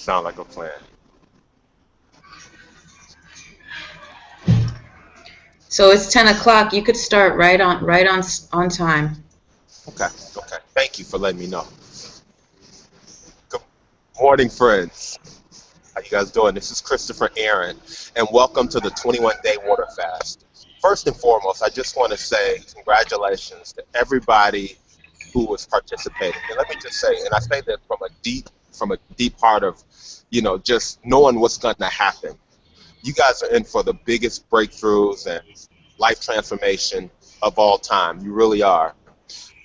Sound like a plan. So it's 10 o'clock. You could start right on time. Okay, okay. Thank you for letting me know. Good morning, friends. How you guys doing? This is Christopher Aaron, and welcome to the 21-day water fast. First and foremost, I just want to say congratulations to everybody who was participating. And let me just say, and I say that from a deep heart of, just knowing what's going to happen. You guys are in for the biggest breakthroughs and life transformation of all time. You really are.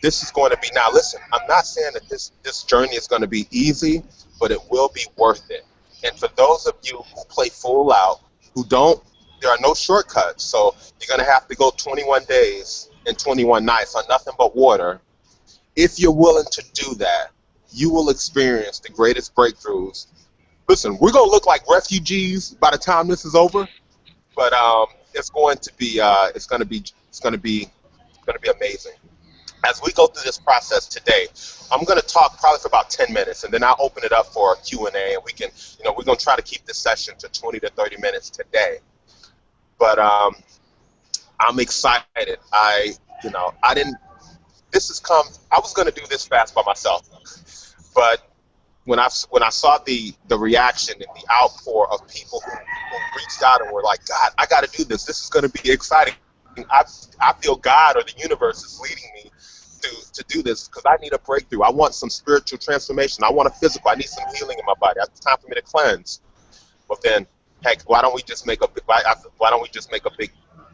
This is going to be, now listen, I'm not saying that this journey is going to be easy, but it will be worth it. And for those of you who play full out, who don't, there are no shortcuts. So you're going to have to go 21 days and 21 nights on nothing but water. If you're willing to do that, you will experience the greatest breakthroughs. Listen, we're going to look like refugees by the time this is over, but it's going to be amazing. As we go through this process today, I'm going to talk probably for about 10 minutes, and then I'll open it up for a Q&A, and we can, we're going to try to keep this session to 20 to 30 minutes today. But I'm excited. I was going to do this fast by myself, but when I saw the reaction and the outpour of people who reached out and were like, God, I got to do this. This is going to be exciting. I feel God or the universe is leading me to do this because I need a breakthrough. I want some spiritual transformation. I want a physical. I need some healing in my body. It's time for me to cleanse. But then, heck, why don't we just make a big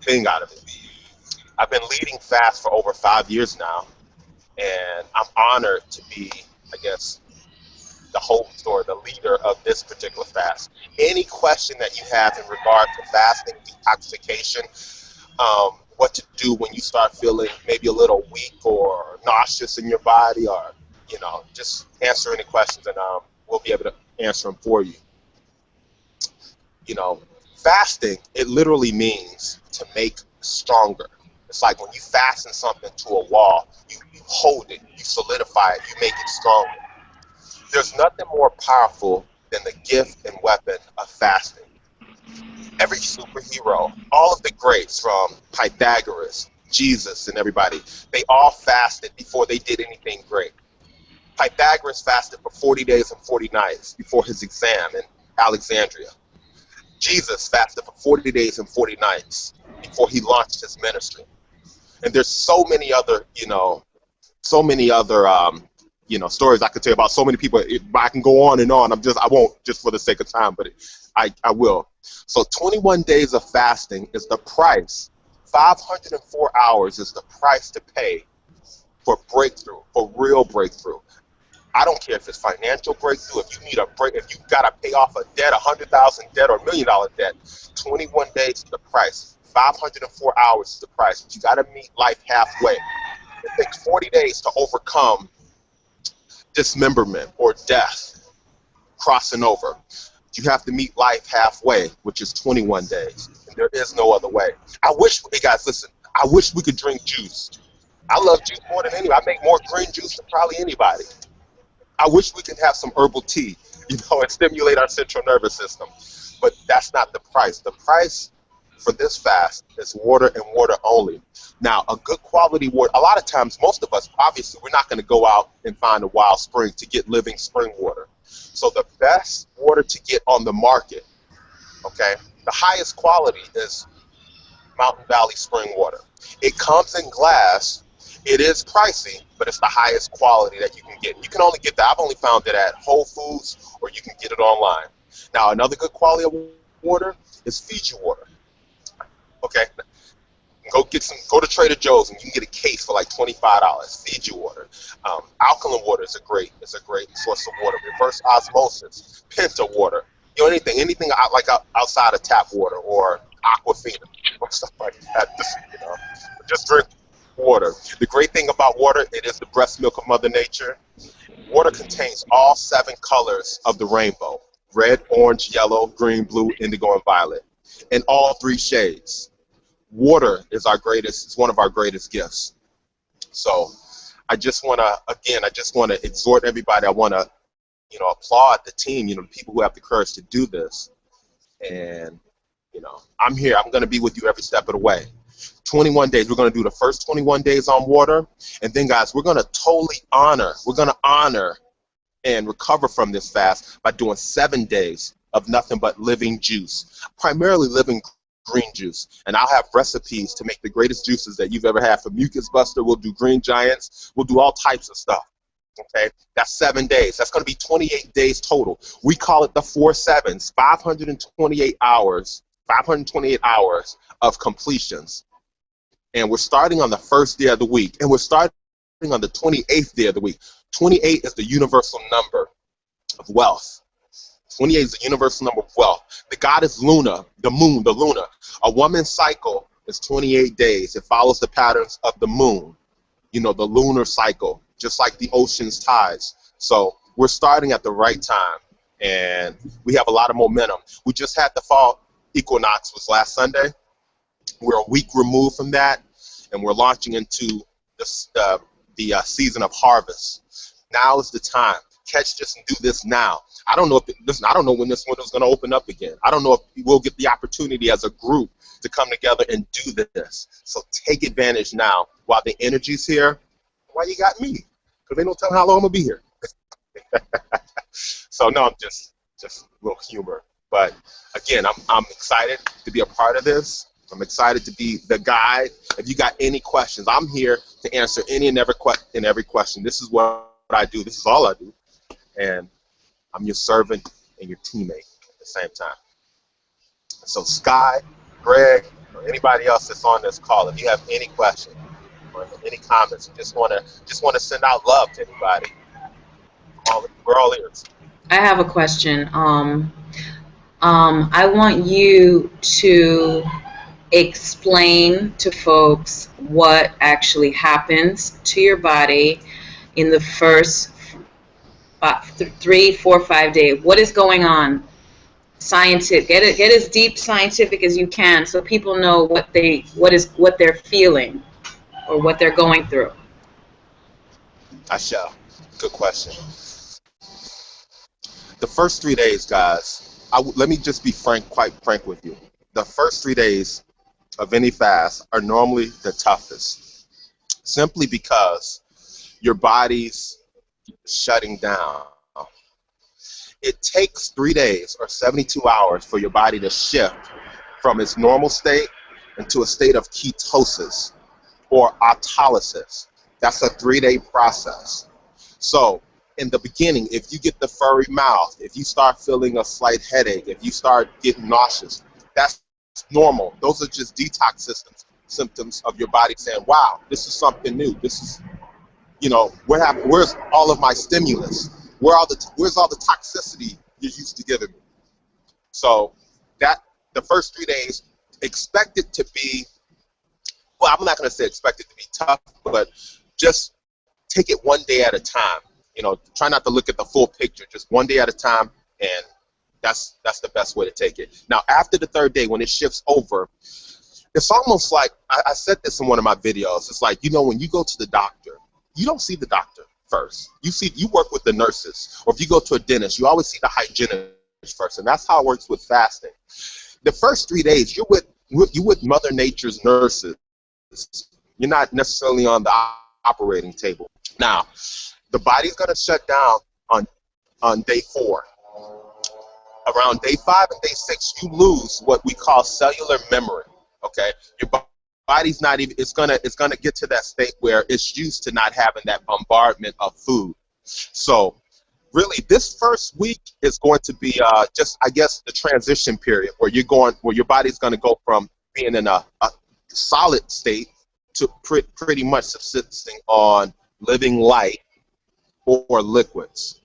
thing out of it? I've been leading fast for over 5 years now, and I'm honored to be, I guess, the host or the leader of this particular fast. Any question that you have in regard to fasting, detoxification, what to do when you start feeling maybe a little weak or nauseous in your body, or just answer any questions, and we'll be able to answer them for you. Fasting, it literally means to make stronger. It's like when you fasten something to a wall, you hold it, you solidify it, you make it stronger. There's nothing more powerful than the gift and weapon of fasting. Every superhero, all of the greats from Pythagoras, Jesus, and everybody, they all fasted before they did anything great. Pythagoras fasted for 40 days and 40 nights before his exam in Alexandria. Jesus fasted for 40 days and 40 nights before he launched his ministry. And there's so many other stories I could tell you about so many people. I can go on and on. I won't just for the sake of time, but I will. So 21 days of fasting is the price. 504 hours is the price to pay for breakthrough, for real breakthrough. I don't care if it's financial breakthrough, if you need a break, if you got to pay off a debt, $100,000 debt or $1 million debt, 21 days is the price. 504 hours is the price. But you got to meet life halfway. It takes 40 days to overcome dismemberment or death, crossing over. You have to meet life halfway, which is 21 days. And there is no other way. Hey guys, listen, I wish we could drink juice. I love juice more than anybody. I make more green juice than probably anybody. I wish we could have some herbal tea, and stimulate our central nervous system. But that's not the price. The price for this fast is water and water only. Now, a good quality water, a lot of times, most of us, obviously, we're not going to go out and find a wild spring to get living spring water. So the best water to get on the market, okay, the highest quality is Mountain Valley spring water. It comes in glass. It is pricey, but it's the highest quality that you can get. You can only get that. I've only found it at Whole Foods, or you can get it online. Now, another good quality of water is Fiji water. Okay, go to Trader Joe's and you can get a case for like $25. Fiji water, alkaline water is a great source of water. Reverse osmosis, Penta water, anything outside of tap water or Aquafina or stuff like that. Just drink water. The great thing about water, it is the breast milk of Mother Nature. Water contains all 7 colors of the rainbow: red, orange, yellow, green, blue, indigo, and violet, in all 3 shades. Water is one of our greatest gifts. So I just want to exhort everybody. I want to, applaud the team, the people who have the courage to do this. And, I'm here. I'm going to be with you every step of the way. 21 days. We're going to do the first 21 days on water. And then, guys, we're going to honor and recover from this fast by doing 7 days of nothing but living juice, primarily living green juice. And I'll have recipes to make the greatest juices that you've ever had. From Mucus Buster, we'll do Green Giants, we'll do all types of stuff. Okay, that's 7 days. That's going to be 28 days total. We call it the 4 sevens, 528 hours, 528 hours of completions. And we're starting on the first day of the week, and we're starting on the 28th day of the week. 28 is the universal number of wealth. 28 is the universal number of wealth. The goddess Luna, the moon, the Luna. A woman's cycle is 28 days. It follows the patterns of the moon, the lunar cycle, just like the ocean's tides. So we're starting at the right time, and we have a lot of momentum. We just had the fall equinox, was last Sunday. We're a week removed from that, and we're launching into the season of harvest. Now is the time. Catch this and do this now. I don't know I don't know when this window is going to open up again. I don't know if we'll get the opportunity as a group to come together and do this. So take advantage now while the energy's here. Why you got me? Because they don't tell me how long I'm going to be here. So no, I'm just a little humor. But again, I'm excited to be a part of this. I'm excited to be the guide. If you got any questions, I'm here to answer any and every question. This is what I do. This is all I do. And I'm your servant and your teammate at the same time. So Sky, Greg, or anybody else that's on this call, if you have any questions or any comments, just want to send out love to anybody. We're all ears. I have a question. I want you to explain to folks what actually happens to your body in the first 3, 4, 5 days. What is going on? Scientific. Get as deep scientific as you can, so people know what they're feeling or what they're going through. I shall. Good question. The first 3 days, guys, let me just be quite frank with you. The first 3 days of any fast are normally the toughest, simply because your body's shutting down. It takes 3 days or 72 hours for your body to shift from its normal state into a state of ketosis or autolysis. That's a 3-day process. So in the beginning, if you get the furry mouth, if you start feeling a slight headache, if you start getting nauseous, that's normal. Those are just detox symptoms of your body saying, wow, this is something new. This is, where's all of my stimulus? Where's all the toxicity you're used to giving me? So the first 3 days, expect it to be, well, I'm not going to say expect it to be tough, but just take it 1 day at a time. Try not to look at the full picture, just 1 day at a time, and that's the best way to take it. Now, after the 3rd day, when it shifts over, it's almost like, I said this in one of my videos, it's like, when you go to the doctor, you don't see the doctor first. You work with the nurses, or if you go to a dentist, you always see the hygienist first, and that's how it works with fasting. The first 3 days, you're with Mother Nature's nurses. You're not necessarily on the operating table. Now, the body's going to shut down on day 4. Around day 5 and day 6, you lose what we call cellular memory. Okay, your body's not even. It's gonna get to that state where it's used to not having that bombardment of food. So, really, this first week is going to be just, I guess, the transition period where your body's going to go from being in a solid state to pretty much subsisting on living light or liquids.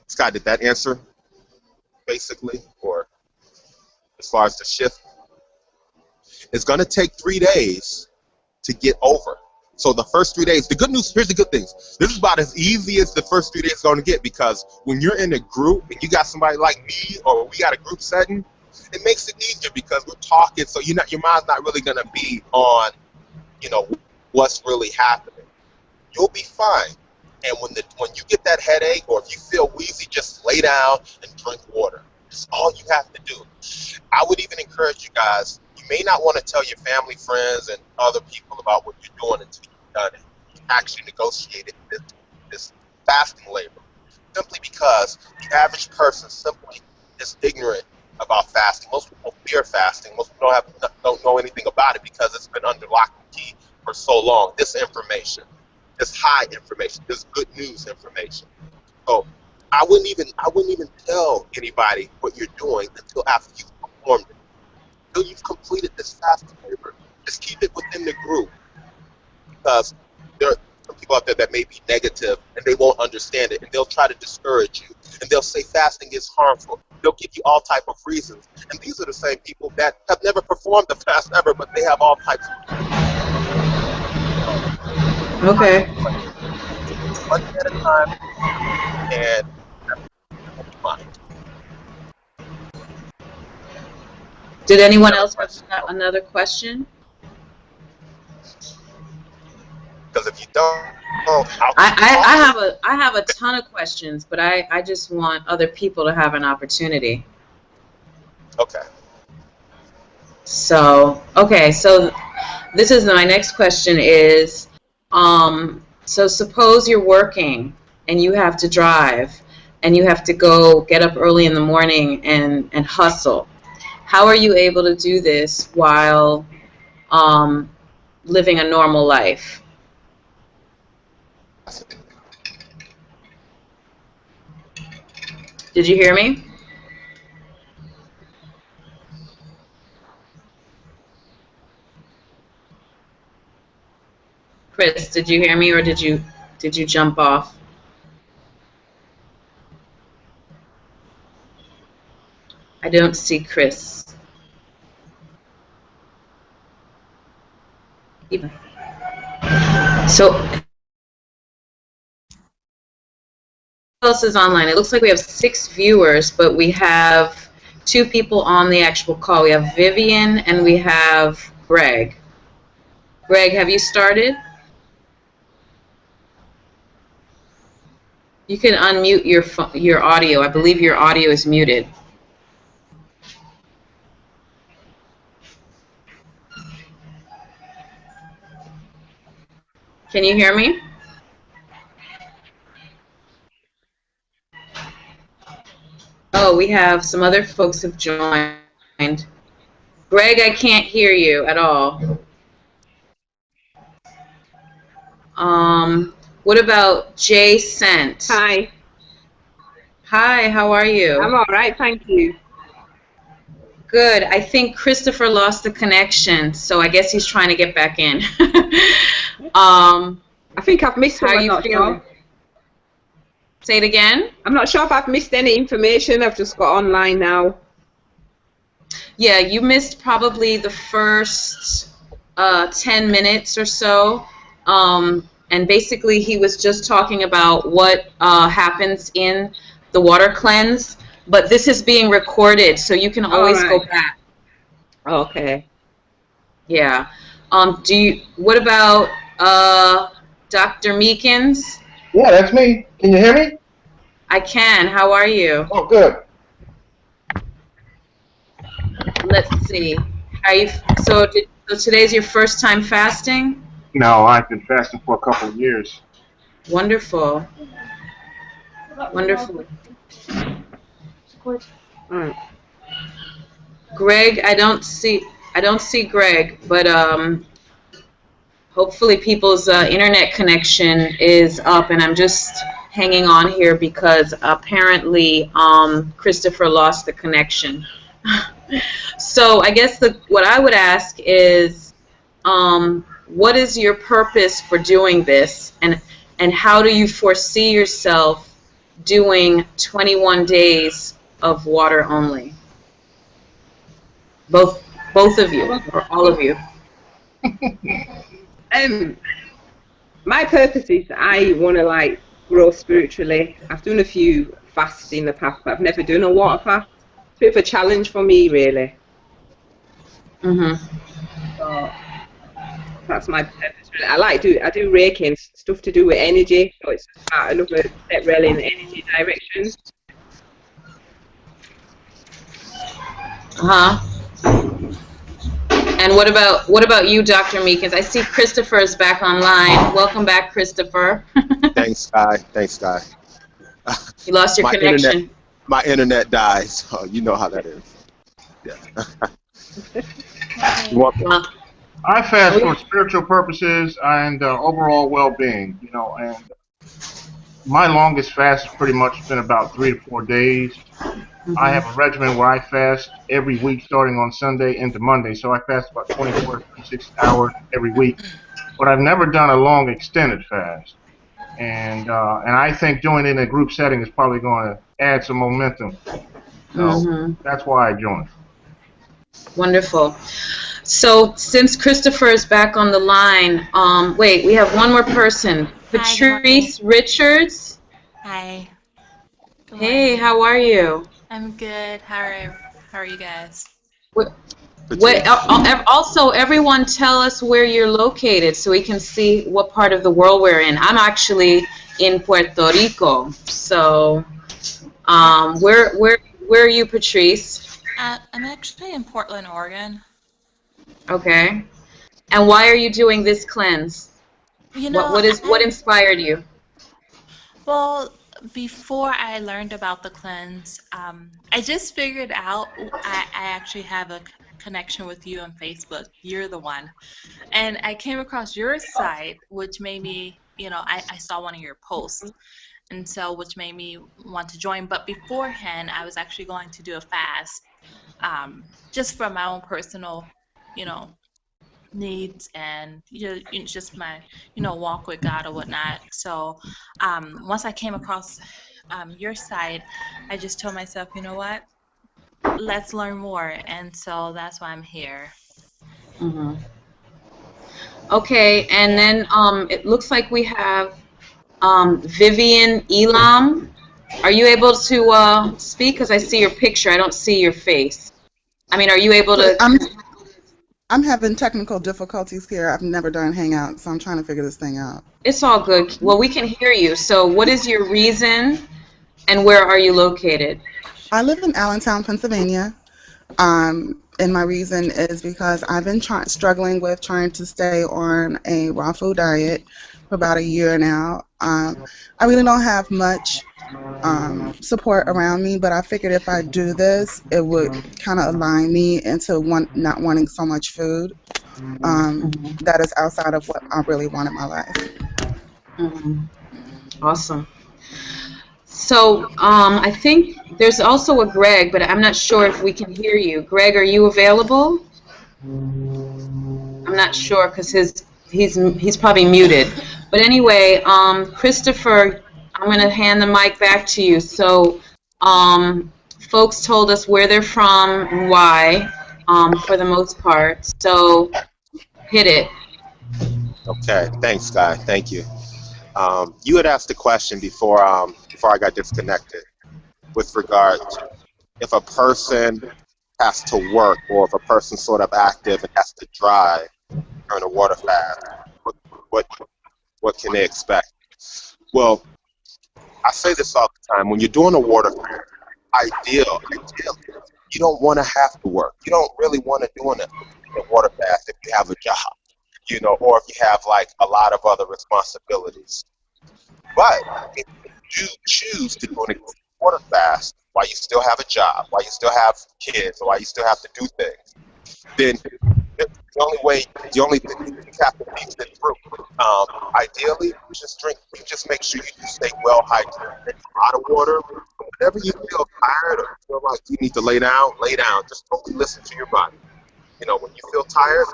Scott, did that answer basically, or as far as the shift? It's going to take 3 days to get over. So the first 3 days, the good news, here's the good things. This is about as easy as the first 3 days are going to get, because when you're in a group and you got somebody like me, or we got a group setting, it makes it easier because we're talking, so your mind's not really going to be on, what's really happening. You'll be fine. And when you get that headache or if you feel wheezy, just lay down and drink water. That's all you have to do. I would even encourage you guys, you may not want to tell your family, friends, and other people about what you're doing until you've done it. You actually negotiated this fasting labor, simply because the average person simply is ignorant about fasting. Most people fear fasting. Most people don't know anything about it because it's been under lock and key for so long. This information, this high information, this good news information. So I wouldn't even tell anybody what you're doing until after you've performed it. Until you've completed this fasting labor. Just keep it within the group. Because there are some people out there that may be negative and they won't understand it and they'll try to discourage you and they'll say fasting is harmful. They'll give you all type of reasons. And these are the same people that have never performed the fast ever, but they have all types of Okay. one at a time and mind. Did anyone else have another question? Because if you don't, I have a ton of questions, but I just want other people to have an opportunity. Okay. So this is my next question is, so suppose you're working and you have to drive and you have to go get up early in the morning and hustle. How are you able to do this while living a normal life? Did you hear me? Chris, did you hear me or did you jump off? I don't see Chris. So who else is online? It looks like we have 6 viewers, but we have 2 people on the actual call. We have Vivian and we have Greg. Greg, have you started? You can unmute your audio. I believe your audio is muted. Can you hear me? Oh, we have some other folks have joined. Greg, I can't hear you at all. What about Jay Sent? Hi. Hi, how are you? I'm all right, thank you. Good. I think Kristopher lost the connection, so I guess he's trying to get back in. I think I've missed How one. are I'm you not feeling? sure. Say it again? I'm not sure if I've missed any information. I've just got online now. Yeah, you missed probably the first 10 minutes or so. And basically, he was just talking about what happens in the water cleanse. But this is being recorded, so you can always go back. Okay. Yeah. What about Dr. Meekins? Yeah, that's me. Can you hear me? I can. How are you? Oh, good. Let's see. So today's your first time fasting? No, I've been fasting for a couple of years. Wonderful. Wonderful. Right. Greg, I don't see Greg, but hopefully people's internet connection is up, and I'm just hanging on here because apparently Kristopher lost the connection. So I guess what I would ask is, what is your purpose for doing this, and how do you foresee yourself doing 21 days of water only? Both of you, or all of you? My purpose is I want to grow spiritually. I've done a few fasts in the past, but I've never done a water fast. It's a bit of a challenge for me, really. Mm-hmm. So that's my purpose, I do Reiki and stuff to do with energy, so it's just another step really in the energy direction. And what about you, Dr. Meekins? I see Kristopher is back online. Welcome back, Kristopher. Thanks, Guy. Thanks, Guy. You lost your connection. My internet died, so you know how that is. Yeah. I fast for spiritual purposes and overall well-being, and my longest fast has pretty much been about 3 to 4 days. I have a regimen where I fast every week starting on Sunday into Monday, so I fast about 24 to 26 hours every week. But I've never done a long extended fast. And I think doing it in a group setting is probably going to add some momentum. So that's why I joined. Wonderful. So since Kristopher is back on the line, wait, we have one more person. Patrice Richards. Hi. Hey, how are you? I'm good. How are you guys? Also, everyone tell us where you're located so we can see what part of the world we're in. I'm actually in Puerto Rico. So where are you, Patrice? I'm actually in Portland, Oregon. Okay. And why are you doing this cleanse? What inspired you? Well, before I learned about the cleanse, I just figured out I actually have a connection with you on Facebook. You're the one. And I came across your site, which made me, I saw one of your posts. And so, which made me want to join. But beforehand, I was actually going to do a fast, just for my own personal, needs and just my walk with God or whatnot. So once I came across your site, I just told myself, you know what, let's learn more, and so that's why I'm here. Okay, and then it looks like we have Vivian Elam. Are you able to speak? Because I see your picture, I don't see your face. I mean, are you able to? I'm having technical difficulties here. I've never done Hangout, so I'm trying to figure this thing out. It's all good. Well, we can hear you. So what is your reason, and where are you located? I live in Allentown, Pennsylvania, and my reason is because I've been struggling with trying to stay on a raw food diet for about a year now. I really don't have much support around me, but I figured if I do this, it would kind of align me into not wanting so much food that is outside of what I really want in my life. Awesome. So I think there's also a Greg, but I'm not sure if we can hear you. Greg, are you available? I'm not sure because he's probably muted. But anyway, Kristopher, I'm going to hand the mic back to you. So folks told us where they're from and why, for the most part. So hit it. Okay, thanks, Guy. Thank you. You had asked a question before I got disconnected with regard to if a person has to work or if a person's sort of active and has to drive during a water fast, what can they expect? Well, I say this all the time. When you're doing a water fast, ideally, you don't want to have to work. You don't really want to do a water fast if you have a job, or if you have like a lot of other responsibilities. But if you do choose to do a water fast while you still have a job, while you still have kids, or while you still have to do things, then the only thing you have to be sit through. Ideally, you just make sure you stay well hydrated, drink a lot of water. Whenever you feel tired or feel like you need to lay down. Just totally listen to your body. When you feel tired,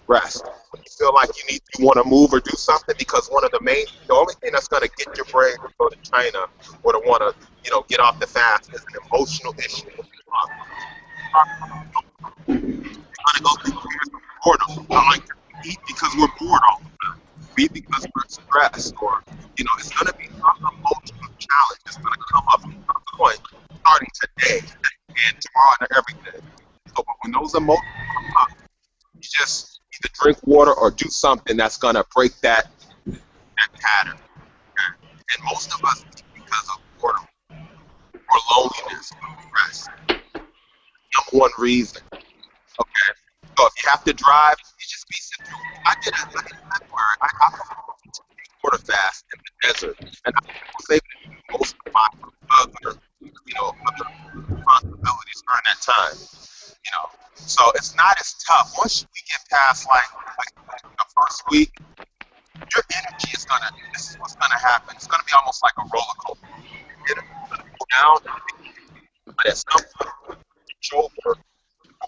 rest. When you feel like you want to move or do something, because the only thing that's going to get your brain to go to China or to want to, get off the fast is an emotional issue. You're going to go through periods of boredom. I like to eat because we're bored all the time. Eat because we're stressed, or it's going to be some emotional challenge that's going to come up at some point, starting today and tomorrow and every day. So, but when those emotions come up, you just either drink water or do something that's gonna break that pattern. Okay? And most of us, because of boredom or loneliness or stress, number one reason. Okay, so if you have to drive, you just be sitting through. I did a where I water fast in the desert, and I was able to do most of my other, other responsibilities during that time. So it's not as tough once we get past like the first week. Your energy is gonna. This is what's gonna happen. It's gonna be almost like a roller coaster. It's gonna go down, but at some point, it's over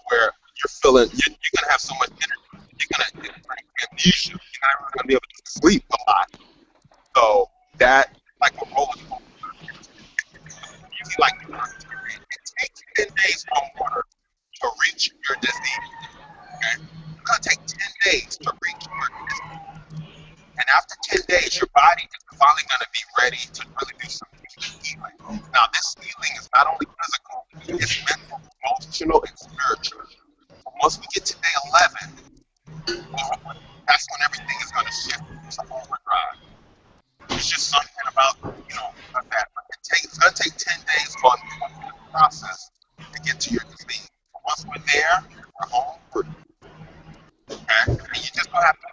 where you're feeling. You're gonna have so much energy. You're gonna get amnesia. You're not really gonna be able to sleep a lot. So that, like a roller coaster, usually like it takes 10 days or more to reach your disease. Okay? It's gonna take 10 days to reach your disease. And after 10 days, your body is finally gonna be ready to really do some healing. Now, this healing is not only physical, it's mental, emotional, and spiritual. Once we get to day 11, that's when everything is gonna shift to overdrive. It's just something about, that. It's going to take 10 days for the process to get to your disease. Once we're there, we're home free. Okay? And you just don't have to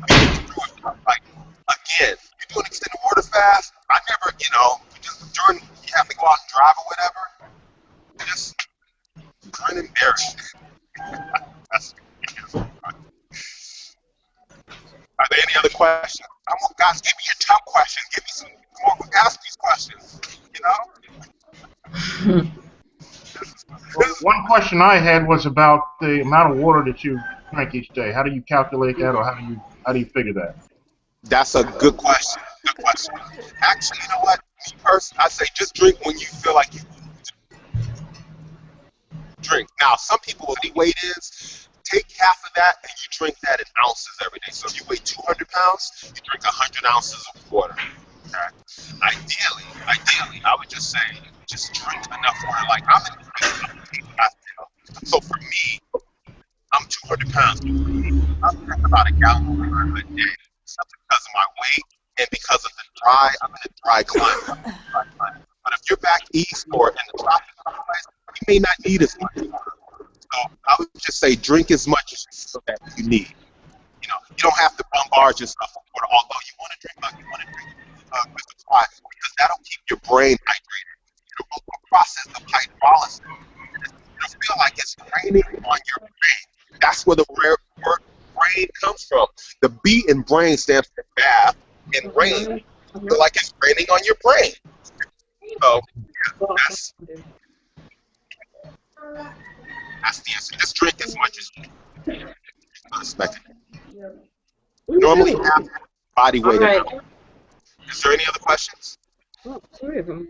be through it. Like, again, you do an extended water fast, I never, just during, you have to go out and drive or whatever, just grin and bear it. That's Are there any other questions? Guys, give me your top questions. Give me some more. Ask these questions. Well, one question I had was about the amount of water that you drink each day. How do you calculate that, or how do you figure that? That's a good question. Good question. Actually, you know what? Me personally, I say just drink when you feel like you drink. Now, some people, what the weight is, take half of that and you drink that in ounces every day. So if you weigh 200 pounds, you drink 100 ounces of water. Okay? Ideally, I would just say, just drink enough water. Like, I'm in the So for me, I'm 200 pounds. I'm drinking about a gallon of water a day. Simply because of my weight and because of I'm in a dry climate. But if you're back east or in the tropical place, you may not need as much water. So I would just say drink as much as you feel that you need. You don't have to bombard yourself with water, although you want to drink with the supply, because that'll keep your brain hydrated. It'll go through a process of hydrolysis. It'll feel like it's raining on your brain. That's where the word brain comes from. The B in brain stands for bath, and rain. Feel like it's raining on your brain. So that's the answer. Just drink as much as you expect. Normally, have body weight. Right. Is there any other questions? Oh, 3 of them.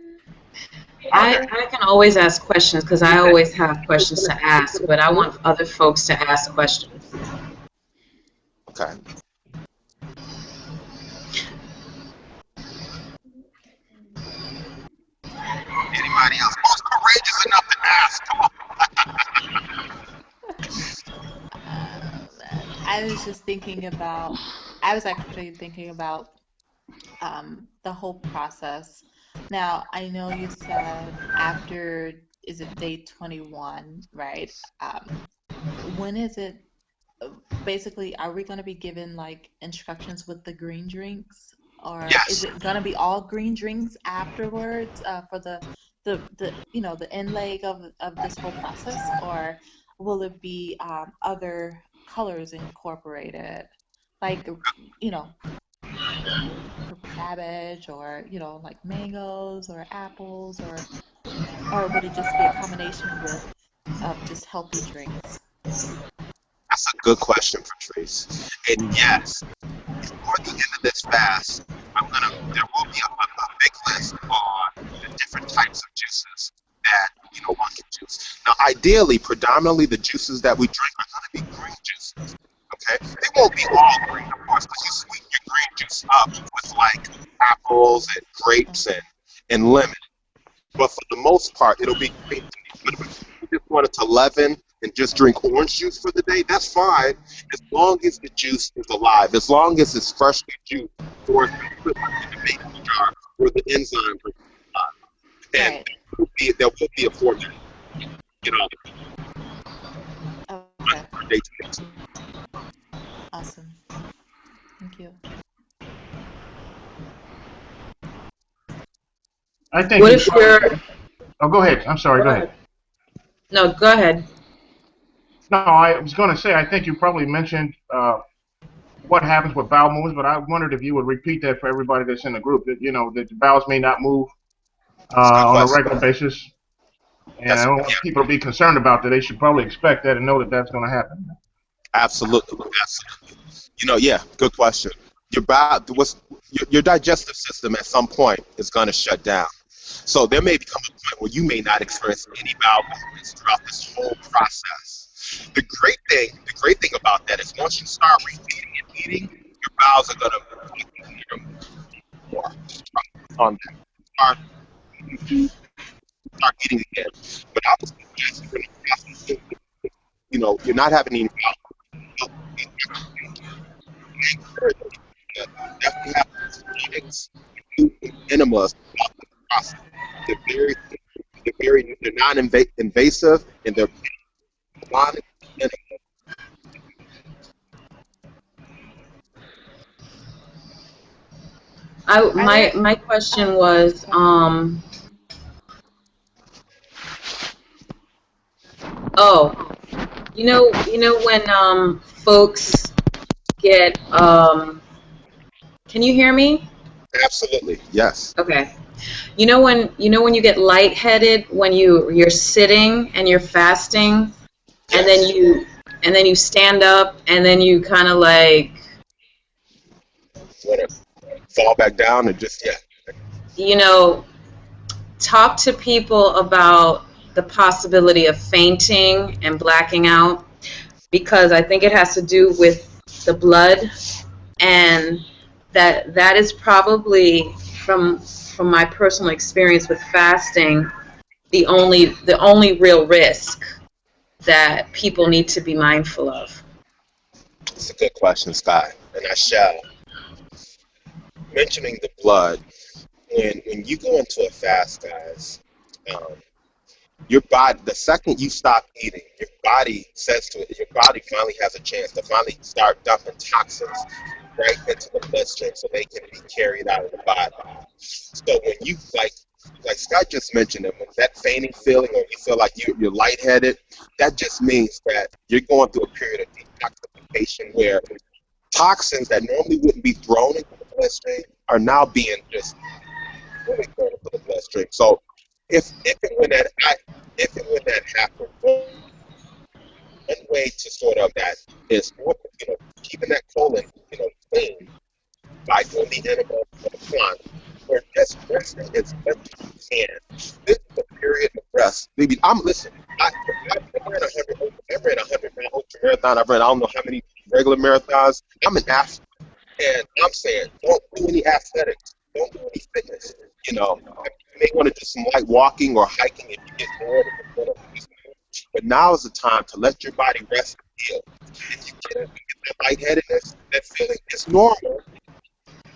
I can always ask questions because I always have questions to ask, but I want other folks to ask questions. Okay. Anybody else? Who's courageous enough to ask? Come on. I was actually thinking about the whole process. Now, I know you said after, is it day 21, right? When is it, basically, are we going to be given like instructions with the green drinks? Or Yes. is it going to be all green drinks afterwards for the end leg of this whole process? Or will it be other colors incorporated? Like, purple cabbage, or like mangoes or apples, or would it just be a combination of just healthy drinks? That's a good question, Patrice. And yes, before the end of this fast, there will be a big list on the different types of juices that one can juice. Now, ideally, predominantly the juices that we drink are going to be green juices. Okay, they won't be all green, of course, because you sweeten your green juice up with like apples and grapes and lemon. But for the most part, it'll be green. You just want it to leaven and just drink orange juice for the day, that's fine, as long as the juice is alive, as long as it's freshly juiced, or it's put in the mason jar where the enzymes are alive. And Right. there will be a format, you know, Okay. for day to day. Awesome. Thank you. I think What you if probably. you're? Oh, go ahead. I'm sorry. Go ahead. No, go ahead. No, I was going to say I think you probably mentioned what happens with bowel movements, but I wondered if you would repeat that for everybody that's in the group. That that the bowels may not move It's a good on a question. regular basis, and I That's, don't want people to be concerned about that. They should probably expect that and know that that's going to happen. absolutely, absolutely. Yeah, good question. Your digestive system at some point is going to shut down. So there may become a point where you may not experience any bowel movements throughout this whole process. The great thing about that is once you start refeeding and eating, your bowels are going to more on that. Start eating again. But I was suggest you're in the process you're not having any bowel movements. Definitely have products, enemas throughout the process. They're non-invasive and they're chronic. Are there? My question was, oh, when folks get, can you hear me? Absolutely, yes. Okay. When you get lightheaded when you're sitting and you're fasting, and then Yes. you stand up and then you kind of like, Want to fall back down and just you know, talk to people about the possibility of fainting and blacking out, because I think it has to do with the blood, and that is probably from my personal experience with fasting the only real risk that people need to be mindful of. It's a good question, Scott. And I shall. Mentioning the blood, when you go into a fast, guys, um, your body, the second you stop eating, your body says to it, your body finally has a chance to finally start dumping toxins right into the bloodstream so they can be carried out of the body. So when you like Scott just mentioned it, when that fainting feeling or you feel like you're lightheaded, that just means that you're going through a period of detoxification where toxins that normally wouldn't be thrown into the bloodstream are now being just really thrown into the bloodstream. So if and when that happens, one way to sort of that is keeping that colon clean by doing the enema or the plant, or just resting as much as you can. This is a period of rest. Maybe listen. I ran 100. I ran 100 ultra marathon. I don't know how many regular marathons. I'm an athlete, and I'm saying don't do any athletics. Don't do any fitness. You may want to do some light walking or hiking if you get bored. But now is the time to let your body rest and heal. If you get up and get that lightheadedness, that feeling, it's normal.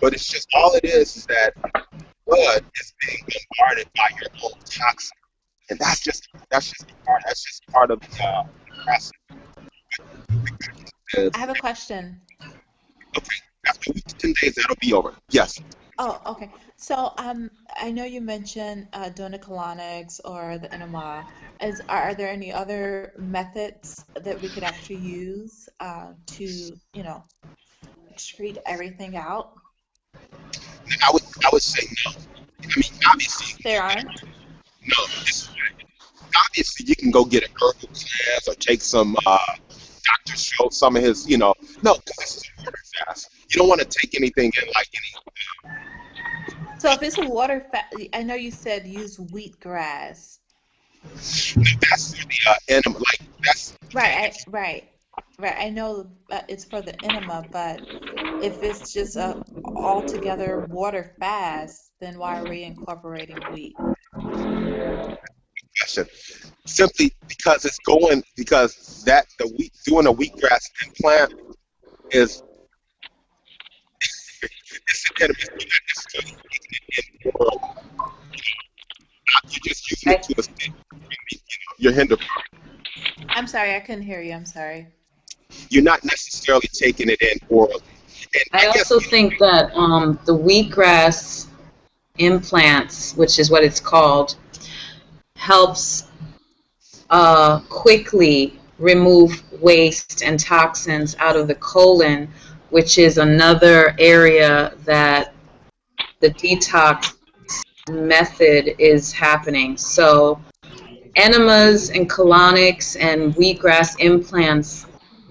But it's just all it is that blood is being bombarded by your own toxin, and that's just part of the process. Is, I have a question. okay, after 10 days, that'll be over. Yes. Oh, okay. So, I know you mentioned doing the colonics or the enema. Are there any other methods that we could actually use to, excrete everything out? I would say no. I mean, obviously, There aren't? no. Obviously, you can go get a herbal cleanse or take some. Doctor showed some of his, no, because this is a water fast. You don't want to take anything in like So if it's a water fast, I know you said use wheatgrass. that's for the enema. Like that's Right. I know it's for the enema, but if it's just a altogether water fast, then why are we incorporating wheat? question. simply because it's going because that doing a wheatgrass implant is it's an enemy. You're not necessarily taking it in oral. You're just using it to assist your hinder part. I'm sorry, I couldn't hear you. I'm sorry. You're not necessarily taking it in orally. And I also think that the wheatgrass implants, which is what it's called, helps quickly remove waste and toxins out of the colon, which is another area that the detox method is happening. So enemas and colonics and wheatgrass implants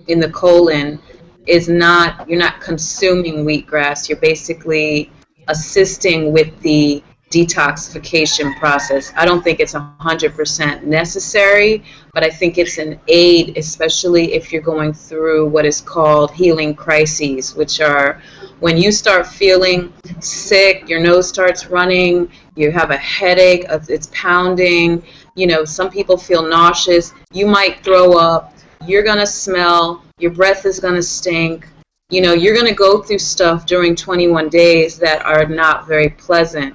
in the colon is not, you're not consuming wheatgrass, you're basically assisting with the detoxification process. I don't think it's 100% necessary, but I think it's an aid, especially if you're going through what is called healing crises, which are when you start feeling sick, your nose starts running, you have a headache, it's pounding, you know, some people feel nauseous, you might throw up, you're going to smell, your breath is going to stink. You know, you're going to go through stuff during 21 days that are not very pleasant.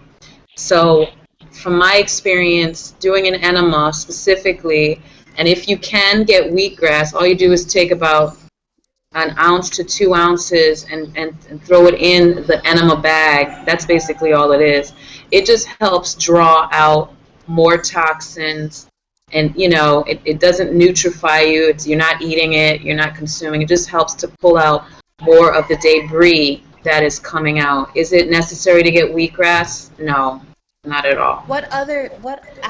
So from my experience doing an enema specifically, and if you can get wheatgrass, all you do is take about an ounce to 2 ounces and throw it in the enema bag. That's basically all it is. It just helps draw out more toxins. And, you know, it doesn't nutrify you. You're not eating it. You're not consuming. It just helps to pull out more of the debris that is coming out. Is it necessary to get wheatgrass? No, not at all. What outside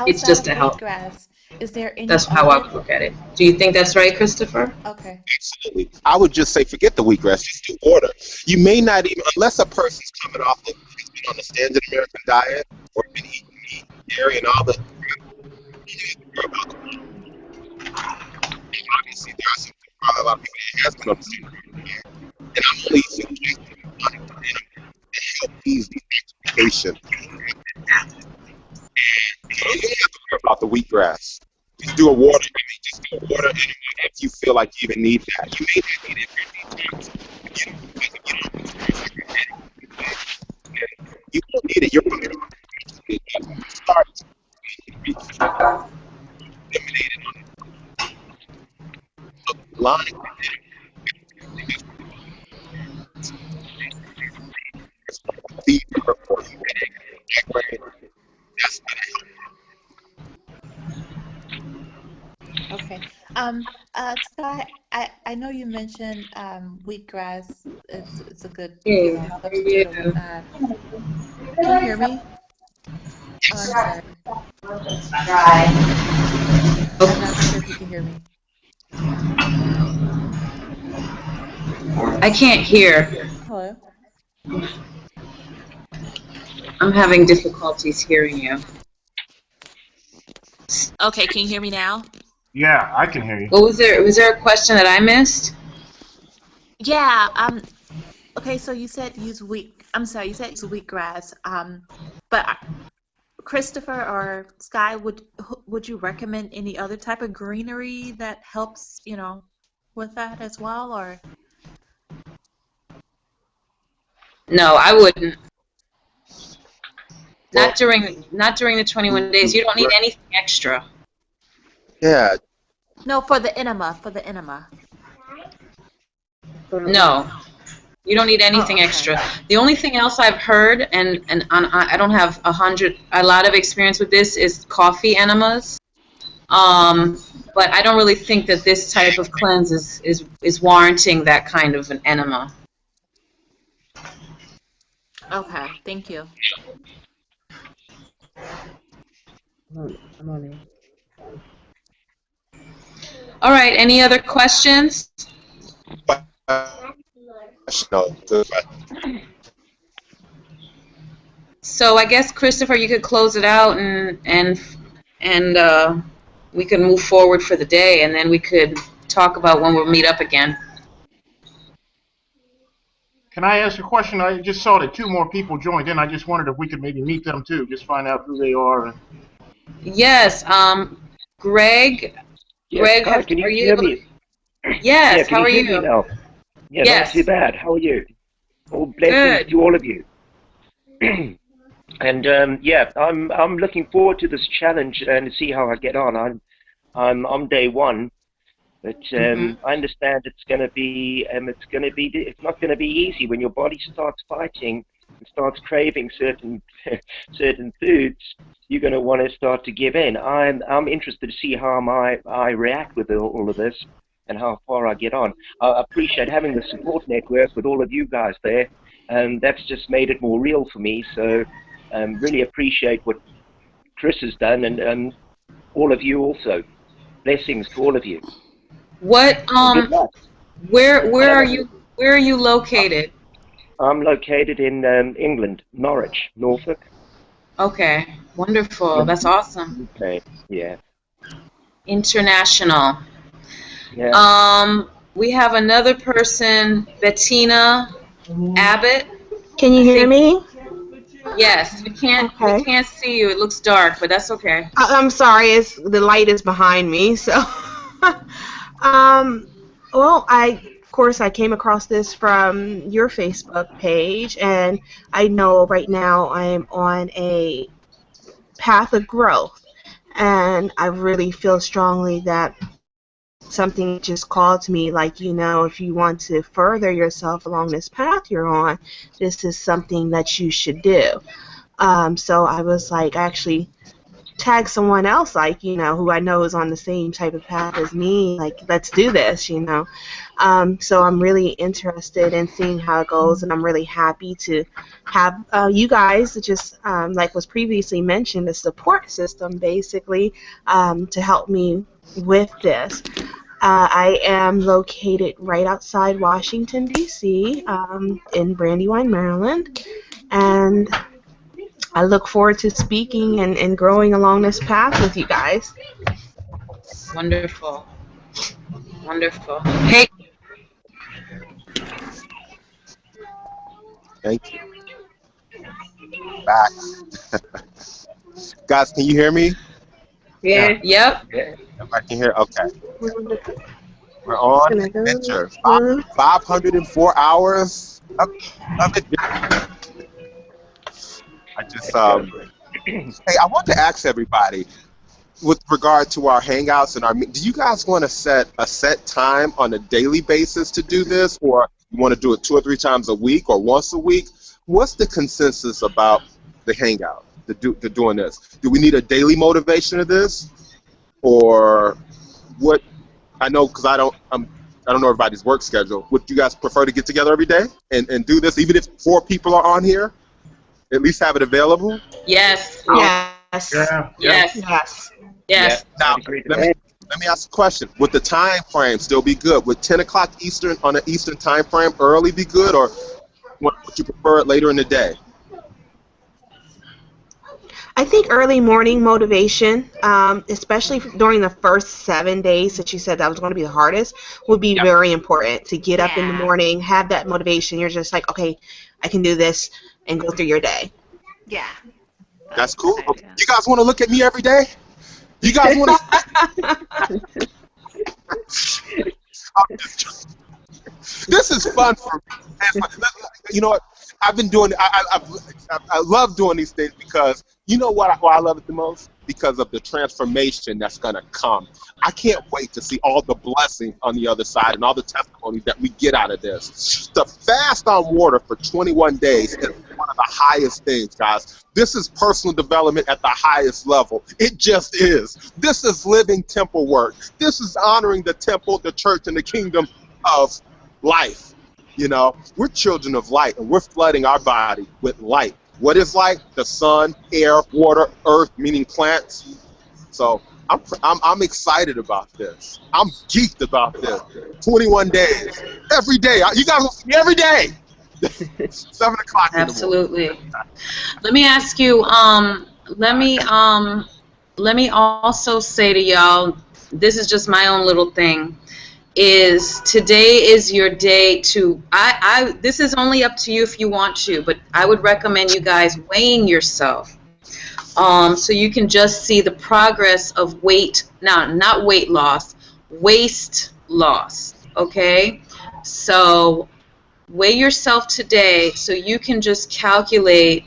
It's just of a help. wheatgrass? Is there any That's how I other? look at it. Do you think that's right, Kristopher? Okay. absolutely, I would just say forget the wheatgrass. Just do water. You may not even, unless a person's coming off has been on the standard American diet or been eating meat, dairy, and all the. Obviously, there are some probably a lot of people that has been on the standard diet, and I'm only suggesting to help ease detoxification. So you don't have to worry about the wheatgrass. Just do a water. Just do a water anyway if you feel like you even need that. You may not need it if you're detox. You don't need it. Your body don't start eliminated on it. So line fever or headache, that's Okay. Scott, I know you mentioned wheatgrass. It's a good, you know, substitute. Can you hear me? Oh, I'm sorry. I'm not sure if you can hear me. I can't hear. Hello? I'm having difficulties hearing you. Okay, can you hear me now? Yeah, I can hear you. What was there? Was there a question that I missed? Yeah. Okay, so you said use I'm sorry, you said use wheatgrass. But Kristopher or Sky, would you recommend any other type of greenery that helps, you know, with that as well, or? No, I wouldn't. Well, Not during the 21 days. You don't need anything extra. yeah. No, for the enema, for the enema. No, you don't need anything okay. extra. The only thing else I've heard, and I don't have a lot of experience with this, is coffee enemas. But I don't really think that this type of cleanse is warranting that kind of an enema. Okay, thank you. I'm on it. All right, any other questions? No. So I guess, Kristopher, you could close it out and we could move forward for the day, and then we could talk about when we'll meet up again. Can I ask a question? I just saw that 2 more people joined in. I just wondered if we could maybe meet them too, just find out who they are. Yes, Greg. Yes, Greg, hi, can are you you hear able me? to? Yes. Yeah, can How you are hear me you? now? Yeah, not too Yes. bad. How are you? All blessings Good. to all of you. And yeah, I'm looking forward to this challenge and to see how I get on. I'm on day one, but Mhm. I understand it's not gonna be easy when your body starts fighting and starts craving certain certain foods. You're gonna want to start to give in. I'm interested to see how I react with all of this and how far I get on. I appreciate having the support network with all of you guys there, and that's just made it more real for me. So really appreciate what Chris has done, and all of you also. Blessings to all of you, What and good luck. I where don't are know. you located? I'm located in England, Norwich, Norfolk. Okay. Wonderful. Yeah, That's awesome. okay. Yeah. International. Yeah. We have another person, Bettina Abbott. Can you I hear think me? yes. We Okay. can't see you. It looks dark, but that's okay. I'm sorry, it's the light is behind me. So, um, well, of course I came across this from your Facebook page, and I know right now I'm on a path of growth, and I really feel strongly that something just called to me, like, if you want to further yourself along this path you're on, this is something that you should do. So I was like, actually tag someone else, like, who I know is on the same type of path as me, like, let's do this. So I'm really interested in seeing how it goes, and I'm really happy to have you guys, just like was previously mentioned, a support system basically, to help me with this. I am located right outside Washington, D.C., in Brandywine, Maryland, and I look forward to speaking and growing along this path with you guys. Wonderful. Wonderful. Hey, Thank you. Back. Guys, can you hear me? Yeah. Yeah. yep. Yeah. Everybody can hear? Okay. Can We're on I go? adventure. 504 hours of adventure. I just hey, I want to ask everybody with regard to our hangouts and do you guys want to set a set time on a daily basis to do this, or you want to do it 2 or 3 times a week or once a week? What's the consensus about the hangout, the doing this? Do we need a daily motivation of this, or what? I know, because I don't know everybody's work schedule. Would you guys prefer to get together every day and do this, even if 4 people are on here? At least have it available. Yes. Yeah. Yes. Yeah. Yes. Yes. Yeah. Yes. Now, I'd agree to let that. me let me ask a question. Would the time frame still be good? Would 10 o'clock Eastern on an Eastern time frame early be good, or would you prefer it later in the day? I think early morning motivation, especially during the first 7 days that you said that was going to be the hardest, would be Yeah, very important to get up in the Yeah. morning, have that motivation. You're just like, okay, I can do this, and go through your day. Yeah. That's that's a good cool. idea. You guys want to look at me every day? You guys want to? This is fun for me. You know what? I've been doing. I love doing these things because you know what? Why I love it the most? Because of the transformation that's gonna come. I can't wait to see all the blessings on the other side and all the testimonies that we get out of this. The fast on water for 21 days is one of the highest things, guys. This is personal development at the highest level. It just is. This is living temple work. This is honoring the temple, the church, and the kingdom of life. You know, we're children of light, and we're flooding our body with light. What is light? The sun, air, water, earth, meaning plants. So I'm excited about this. I'm geeked about this. 21 days, every day. You guys will see me every day. 7 o'clock in the morning. Absolutely. Let me ask you. Let me also say to y'all. This is just my own little thing. Is today is your day to this is only up to you if you want to, but I would recommend you guys weighing yourself So you can just see the progress of weight, now not weight loss, waist loss, okay? So weigh yourself today so you can just calculate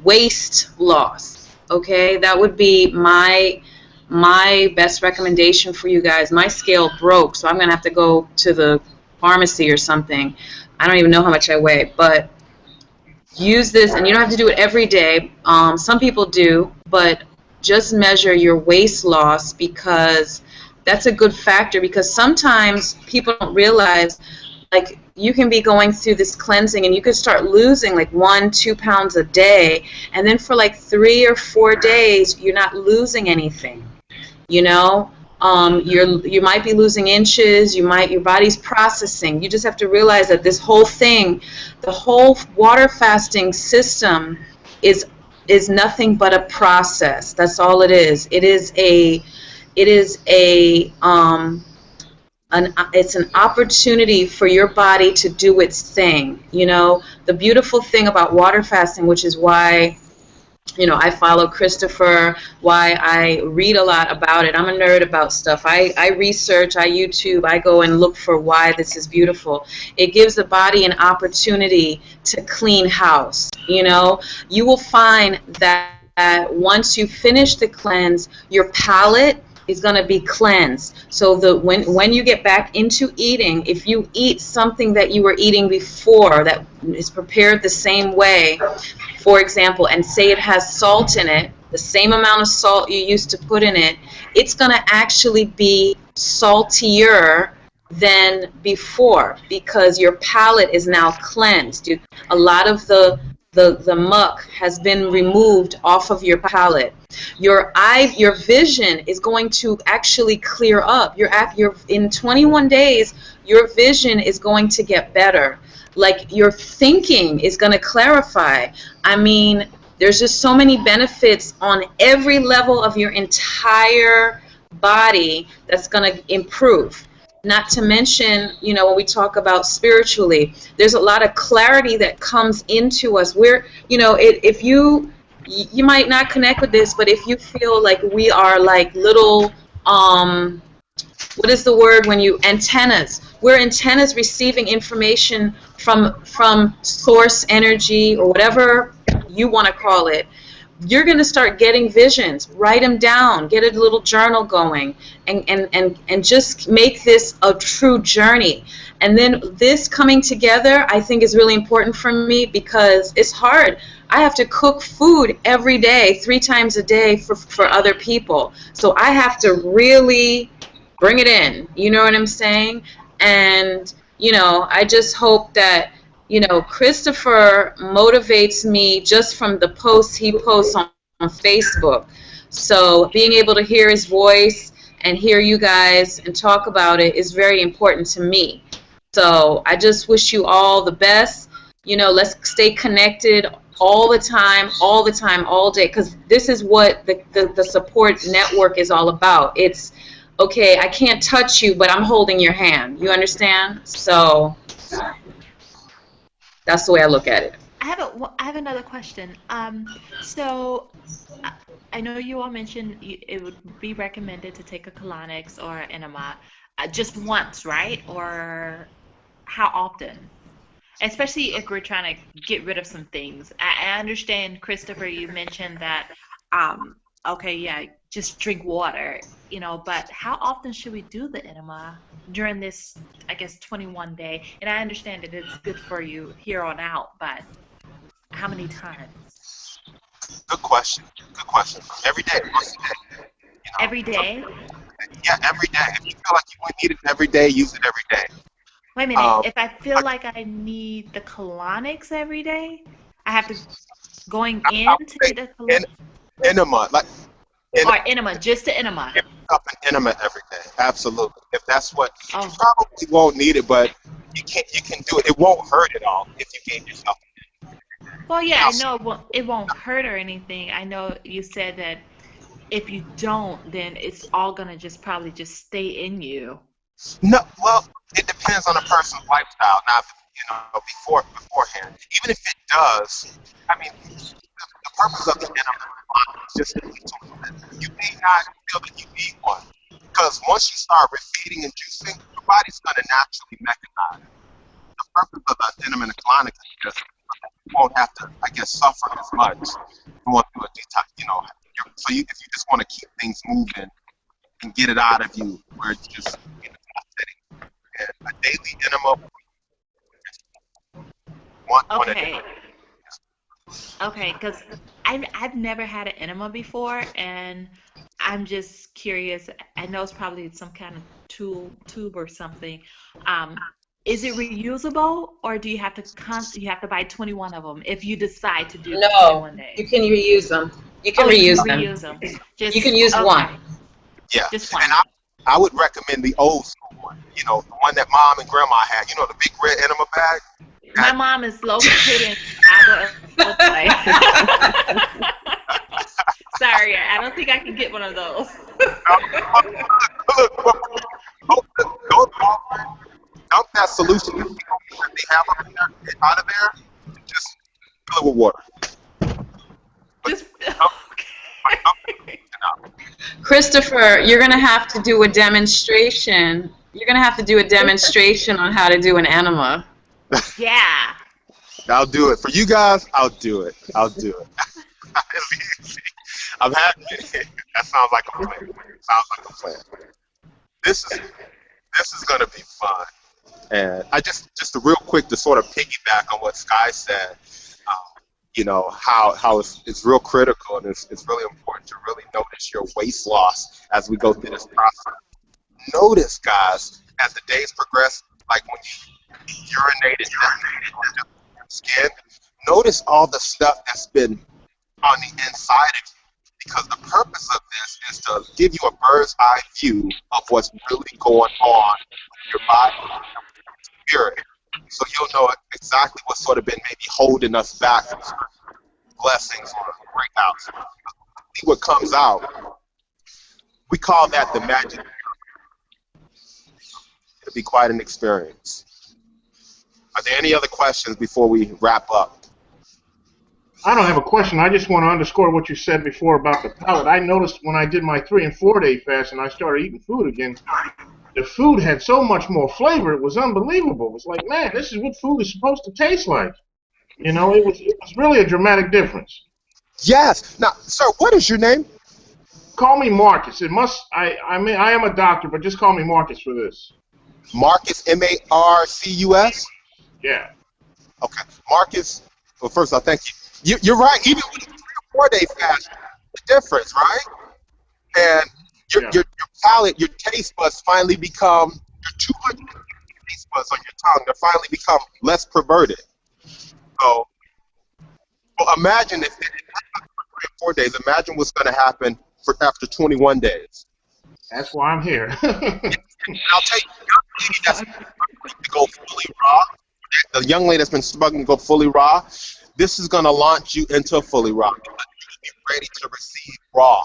waist loss, okay? That would be my best recommendation for you guys. My scale broke, so I'm going to have to go to the pharmacy or something. I don't even know how much I weigh, but use this, and you don't have to do it every day. Some people do, but just measure your waist loss, because that's a good factor, because sometimes people don't realize, like, you can be going through this cleansing and you could start losing like 1-2 pounds a day, and then for like 3 or 4 days you're not losing anything, you know. You might be losing inches, your body's processing. You just have to realize that this whole thing, the whole water fasting system is nothing but a process. That's all it is. It's an opportunity for your body to do its thing. You know, the beautiful thing about water fasting, which is why, you know, I follow Kristopher, why I read a lot about it. I'm a nerd about stuff. I research, I YouTube, I go and look for why this is beautiful. It gives the body an opportunity to clean house. You know, you will find that once you finish the cleanse, your palate is going to be cleansed. So when you get back into eating, if you eat something that you were eating before that is prepared the same way, for example, and say it has salt in it, the same amount of salt you used to put in it, it's going to actually be saltier than before, because your palate is now cleansed. A lot of the muck has been removed off of your palate. Your vision is going to actually clear up. In 21 days, your vision is going to get better. Like, your thinking is going to clarify. I mean, there's just so many benefits on every level of your entire body that's going to improve. Not to mention, you know, when we talk about spiritually, there's a lot of clarity that comes into us. We're, you know, if you might not connect with this, but if you feel like we are like little, what is the word when you, antennas. We're antennas receiving information from source energy, or whatever you want to call it. You're going to start getting visions. Write them down. Get a little journal going, and just make this a true journey. And then this coming together, I think, is really important for me, because it's hard. I have to cook food every day, 3 times a day for other people. So I have to really bring it in. You know what I'm saying? And, you know, I just hope that, you know, Kristopher motivates me just from the posts he posts on Facebook. So being able to hear his voice and hear you guys and talk about it is very important to me. So I just wish you all the best. You know, let's stay connected all the time, all day, because this is what the support network is all about. It's, okay, I can't touch you, but I'm holding your hand. You understand? So that's the way I look at it. I have another question. So I know you all mentioned it would be recommended to take a colonics or enema just once, right? Or how often? Especially if we're trying to get rid of some things. I understand, Kristopher, you mentioned that, okay, yeah, just drink water, you know, but how often should we do the enema during this, I guess, 21 day? And I understand that it's good for you here on out, but how many times? Good question. Good question. Every day. Once a day. You know, Every day? Yeah, every day. If you feel like you need it every day, use it every day. Wait a minute. If I feel like I need the colonics every day, I have to going in to get the colonics? Enema, like or enema, just the enema. Up an enema every day, absolutely. If that's what you probably won't need it, but you can do it. It won't hurt at all if you gave yourself. Well, yeah, I know it won't hurt or anything. I know you said that if you don't, then it's all gonna just probably just stay in you. No, well, it depends on a person's lifestyle. Now, you know, beforehand, even if it does, I mean, the purpose of the enema is just simply to live. You may not feel that you need one, because once you start refeeding and juicing, your body's going to naturally mechanize. The purpose of the enema and the colonic is just you won't have to, I guess, suffer as much going through a detox. So if you just want to keep things moving and get it out of you, where it's just sitting. And a daily enema. Okay. Okay, because I've never had an enema before, and I'm just curious. I know it's probably some kind of tube or something. Is it reusable, or do you have to buy 21 of them if you decide to do No, 21 days? you can reuse them. You can Oh, you reuse can them. reuse them. Just, You can use okay. one. Yeah, Just one. and I would recommend the old school one. The one that mom and grandma had. The big red enema bag. My mom is located in Chicago, Illinois. Sorry, I don't think I can get one of those. Dump that solution that they have up in there, out of there, and just fill it with water. Christopher, you're going to have to do a demonstration. You're going to have to do a demonstration on how to do an enema. Yeah. I'll do it. For you guys, I'll do it. I'm happy. That sounds like a plan. This is going to be fun. And I just real quick to sort of piggyback on what Sky said, how it's real critical and it's really important to really notice your weight loss as we go through this process. Notice, guys, as the days progress, like when you urinated on your skin, notice all the stuff that's been on the inside of you, because the purpose of this is to give you a bird's eye view of what's really going on with your body and your spirit. So you'll know exactly what's sort of been maybe holding us back from blessings or breakouts. See what comes out. We call that the magic. It'll be quite an experience. Are there any other questions before we wrap up? I don't have a question. I just want to underscore what you said before about the palate. I noticed when I did my 3- and 4-day fast and I started eating food again, the food had so much more flavor. It was unbelievable. It was like, man, this is what food is supposed to taste like. It was really a dramatic difference. Yes. Now, sir, what is your name? Call me Marcus. I am a doctor, but just call me Marcus for this. Marcus, Marcus? Yeah. Okay. Marcus, well, first I'll thank you. You're right. Even with a 3- or 4-day fast, the difference, right? And your palate, your taste buds finally become, your 200 taste buds on your tongue, they finally become less perverted. So, well, imagine if 3 or 4 days, imagine what's going to happen after 21 days. That's why I'm here. I'll tell you, the young lady that's been struggling to go fully raw, the young lady that's been struggling to go fully raw, this is going to launch you into fully raw. You'll be ready to receive raw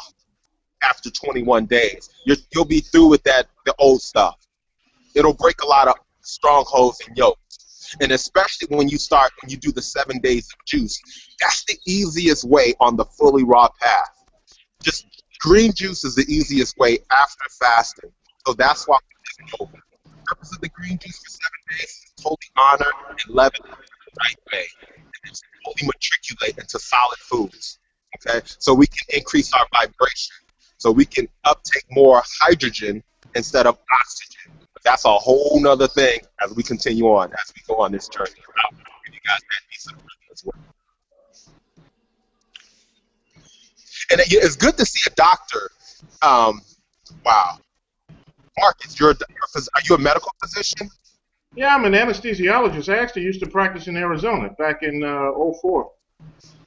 after 21 days. You'll be through with the old stuff. It'll break a lot of strongholds and yokes. And especially when you do the 7 days of juice, that's the easiest way on the fully raw path. Just green juice is the easiest way after fasting. So that's why the purpose of the green juice for 7 days is to totally honor and leaven it the right way. And it's totally matriculate into solid foods. Okay? So we can increase our vibration. So we can uptake more hydrogen instead of oxygen. But that's a whole nother thing as we continue on, as we go on this journey. I'll give you guys that piece of as well. And it's good to see a doctor. Wow. Marcus, are you a medical physician? Yeah, I'm an anesthesiologist. I actually used to practice in Arizona back in 2004.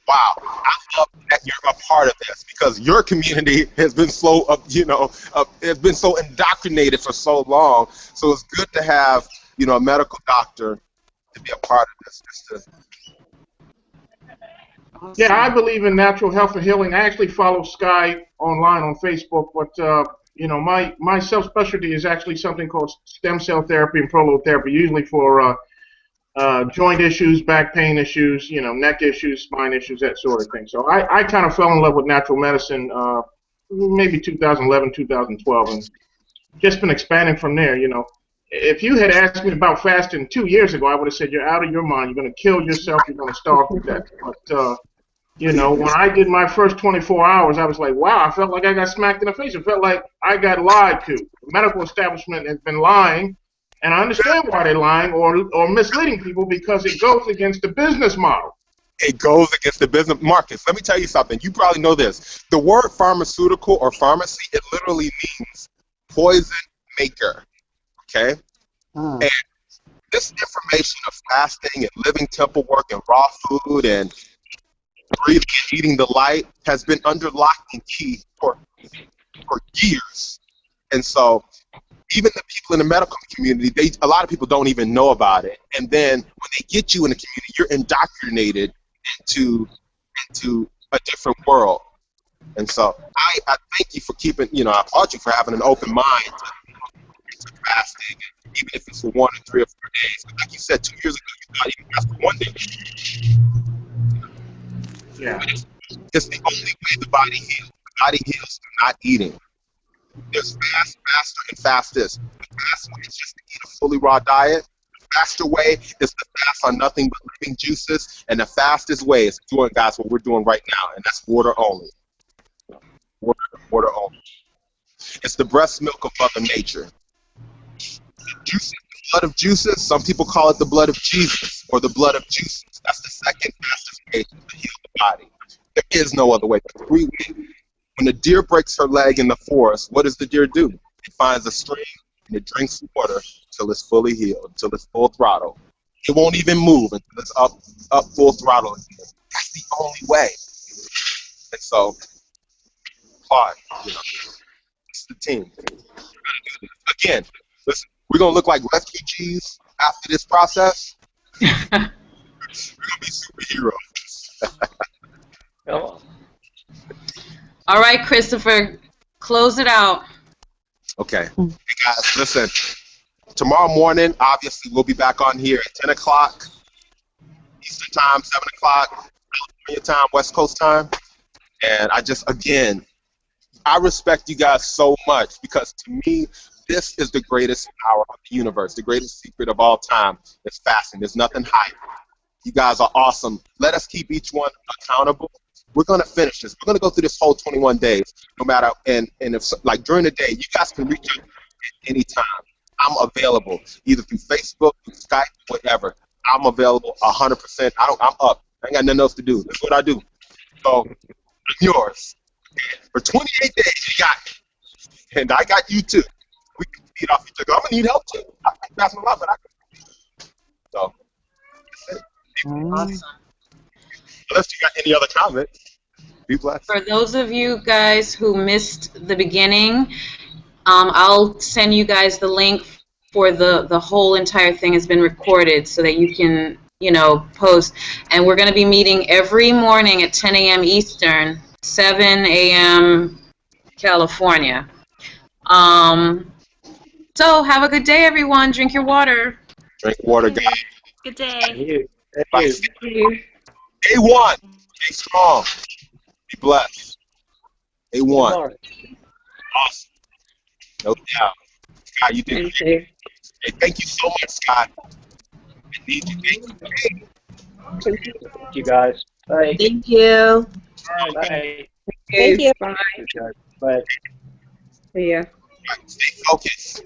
Wow, I love that you're a part of this, because your community has been has been so indoctrinated for so long. So it's good to have, a medical doctor to be a part of this. Yeah, I believe in natural health and healing. I actually follow Sky online on Facebook, but my self-specialty is actually something called stem cell therapy and prolotherapy, usually for joint issues, back pain issues, neck issues, spine issues, that sort of thing. So I kind of fell in love with natural medicine maybe 2011, 2012, and just been expanding from there. If you had asked me about fasting 2 years ago, I would have said you're out of your mind. You're going to kill yourself. You're going to starve to death. But when I did my first 24 hours, I was like, wow, I felt like I got smacked in the face. It felt like I got lied to. The medical establishment has been lying, and I understand why they're lying or misleading people, because it goes against the business model. It goes against the business. Marcus, let me tell you something. You probably know this. The word pharmaceutical or pharmacy, it literally means poison maker. Okay? And this information of fasting and living temple work and raw food and breathing and eating the light has been under lock and key for years. And so even the people in the medical community, a lot of people don't even know about it. And then when they get you in the community, you're indoctrinated into a different world. And so I thank you for keeping, I applaud you for having an open mind to fasting, even if it's for 1 or 3 or 4 days. But like you said, 2 years ago, you thought even fast for 1 day. Yeah. It's the only way the body heals. The body heals through not eating. There's fast, faster, and fastest. The fast way is just to eat a fully raw diet. The faster way is to fast on nothing but living juices. And the fastest way is doing, guys, what we're doing right now, and that's water only. Water only. It's the breast milk of Mother Nature. The juices, the blood of juices, some people call it the blood of Jesus or the blood of juices. That's the second fastest way to heal the body. There is no other way. The free way. When the deer breaks her leg in the forest, what does the deer do? It finds a stream and it drinks water until it's fully healed, until it's full throttle. It won't even move until it's up full throttle again. That's the only way. And so, applaud. It's the team. Again, listen, we're gonna look like refugees after this process. We're gonna be superheroes. Oh. All right, Kristopher, close it out. Okay. Hey guys, listen. Tomorrow morning, obviously, we'll be back on here at 10 o'clock Eastern Time, 7 o'clock California time, West Coast time. And I respect you guys so much, because to me, this is the greatest power of the universe. The greatest secret of all time is fasting. There's nothing higher. You guys are awesome. Let us keep each one accountable. We're going to finish this. We're going to go through this whole 21 days, no matter, and if, like, during the day, you guys can reach out at any time. I'm available, either through Facebook, through Skype, whatever. I'm available 100%. I'm up. I ain't got nothing else to do. That's what I do. So, I'm yours. For 28 days, you got me. And I got you, too. We can feed off each other. I'm going to need help, too. I can pass my life, but I can. So, that's it. Awesome. Unless you got any other comments, be blessed. For those of you guys who missed the beginning, I'll send you guys the link for the whole entire thing has been recorded so that you can, post. And we're going to be meeting every morning at 10 a.m. Eastern, 7 a.m. California. So have a good day, everyone. Drink your water. Drink water, guys. Good day. Thank you. Day one. Stay strong. Be blessed. Day one. Awesome. No doubt. Scott, you did great. Hey, thank you so much, Scott. I need you. Thank you, guys. Bye. Thank you. Bye. Thank you. Bye. Bye. See ya. Stay focused.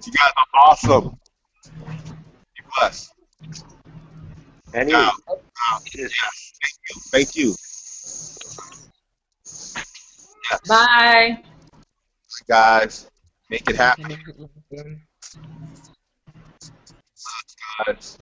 You guys are awesome. Be blessed. And you. Now, yes, thank you. Yes. Bye. Guys, make it happen. Guys.